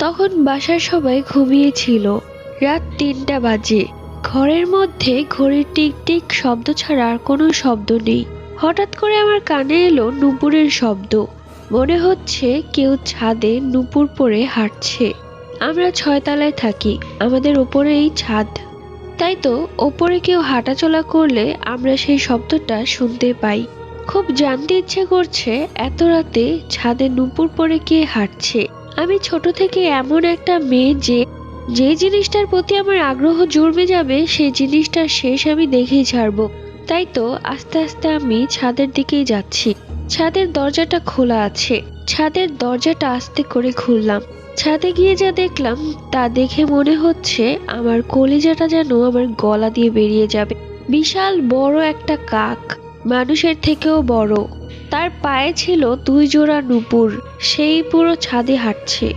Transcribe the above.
তখন বাসার সবাই ঘুমিয়েছিল। রাত ৩টা বাজে। ঘরের মধ্যে ঘড়ির টিক টিক শব্দ ছাড়া আর কোনো শব্দ নেই। হঠাৎ করে আমার কানে এলো নুপুরের শব্দ। মনে হচ্ছে কেউ ছাদে নুপুর পরে হাঁটছে। আমরা 6 তলায় থাকি, আমাদের ওপরেই ছাদ। তাই তো ওপরে কেউ হাঁটাচলা করলে আমরা সেই শব্দটা শুনতে পাই। খুব জানতে ইচ্ছে করছে এত রাতে ছাদে নুপুর পরে কে হাঁটছে। আমি ছোট থেকে এমন একটা মেয়ে যে জিনিসটার প্রতি আমার আগ্রহ জন্মে যাবে সেই জিনিসটার শেষ আমি দেখেই ছাড়বো। তাই তো আস্তে আস্তে আমি ছাদের দিকেই যাচ্ছি। ছাদের দরজাটা খোলা আছে। ছাদের দরজাটা আস্তে করে খুললাম। ছাদে গিয়ে যা দেখলাম তা দেখে মনে হচ্ছে আমার কলিজাটা যেন আমার গলা দিয়ে বেরিয়ে যাবে। বিশাল বড় একটা কাক, মানুষের থেকেও বড়। তার পায়ে ছিল 2 জোড়া নুপুর। সেই পুরো ছাদে হাঁটছে।